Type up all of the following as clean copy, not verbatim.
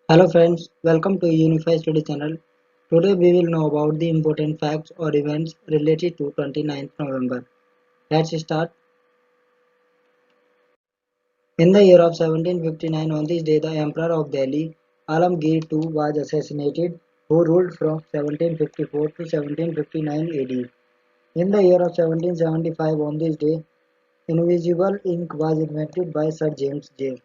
Hello friends, welcome to Unified Study channel. Today we will know about the important facts or events related to 29th November. Let's start. In the year of 1759, on this day the Emperor of Delhi, Alamgir II was assassinated, who ruled from 1754 to 1759 AD. In the year of 1775, on this day, invisible ink was invented by Sir James J.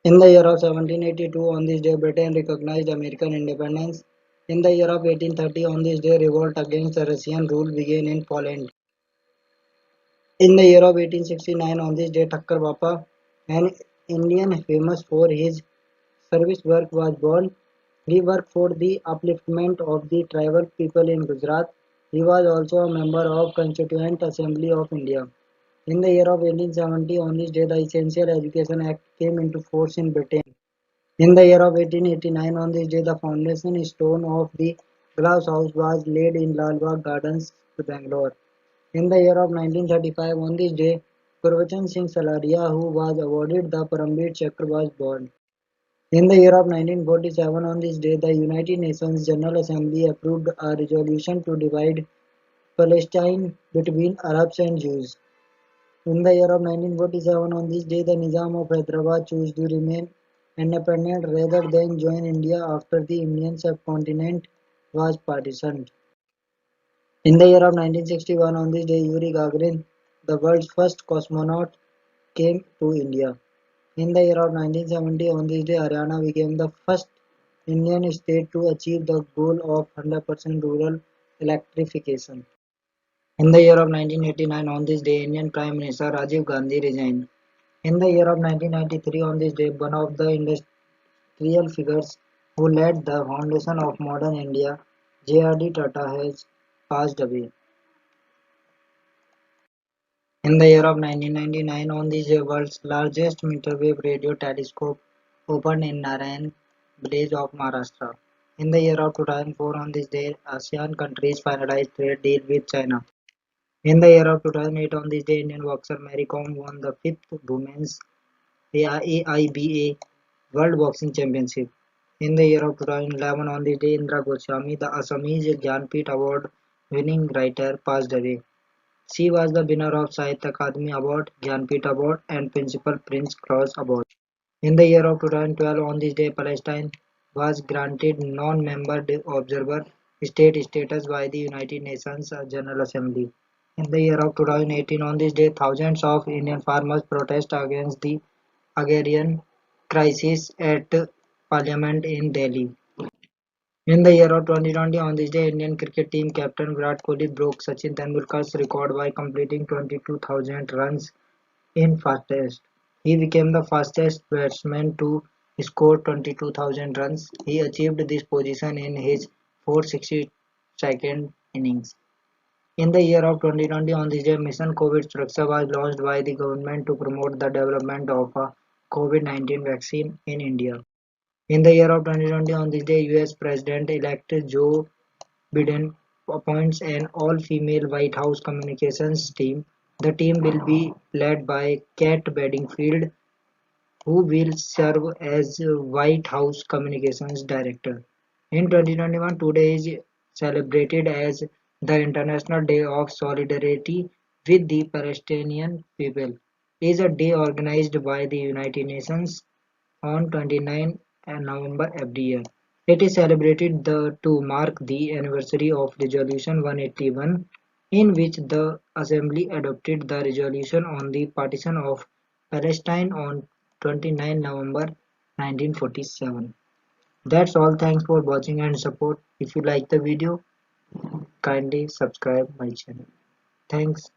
In the year of 1782, on this day, Britain recognized American independence. In the year of 1830, on this day, revolt against the Russian rule began in Poland. In the year of 1869, on this day, Thakkar Bappa, an Indian famous for his service work, was born. He worked for the upliftment of the tribal people in Gujarat. He was also a member of Constituent Assembly of India. In the year of 1870, on this day, the Essential Education Act came into force in Britain. In the year of 1889, on this day, the foundation stone of the glass house was laid in Lal Bagh Gardens, Bangalore. In the year of 1935, on this day, Gurbachan Singh Salaria, who was awarded the Paramveer Chakra, was born. In the year of 1947, on this day, the United Nations General Assembly approved a resolution to divide Palestine between Arabs and Jews. In the year of 1947, on this day, the Nizam of Hyderabad chose to remain independent rather than join India after the Indian subcontinent was partitioned. In the year of 1961, on this day, Yuri Gagarin, the world's first cosmonaut, came to India. In the year of 1970, on this day, Haryana became the first Indian state to achieve the goal of 100% rural electrification. In the year of 1989, on this day, Indian Prime Minister Rajiv Gandhi resigned. In the year of 1993, on this day, one of the industrial figures who led the foundation of modern India, J.R.D. Tata, has passed away. In the year of 1999, on this day, world's largest meterwave radio telescope opened in Narayan village of Maharashtra. In the year of 2004, on this day, ASEAN countries finalized trade deal with China. In the year of 2008, on this day, Indian boxer Mary Kom won the 5th Women's AIBA World Boxing Championship. In the year of 2011, on this day, Indra Goswami, the Assamese Jnanpith Award winning writer, passed away. She was the winner of Sahitya Akademi Award, Jnanpith Award, and Principal Prince Claus Award. In the year of 2012, on this day, Palestine was granted non-member observer state status by the United Nations General Assembly. In the year of 2018, on this day, thousands of Indian farmers protest against the agrarian crisis at Parliament in Delhi. In the year of 2020, on this day, Indian cricket team captain Virat Kohli broke Sachin Tendulkar's record by completing 22,000 runs in fastest. He became the fastest batsman to score 22,000 runs. He achieved this position in his 462nd innings. In the year of 2020, on this day, Mission COVID Suraksha was launched by the government to promote the development of a COVID-19 vaccine in India. In the year of 2020, on this day, US President-elect Joe Biden appoints an all-female White House communications team. The team will be led by Kat Bedingfield, who will serve as White House Communications Director. In 2021, today is celebrated as the International Day of Solidarity with the Palestinian people. It is a day organized by the United Nations on 29 November every year. It is celebrated to mark the anniversary of Resolution 181, in which the Assembly adopted the resolution on the partition of Palestine on 29 November 1947. That's all. Thanks for watching and support. If you like the video, kindly subscribe my channel. Thanks.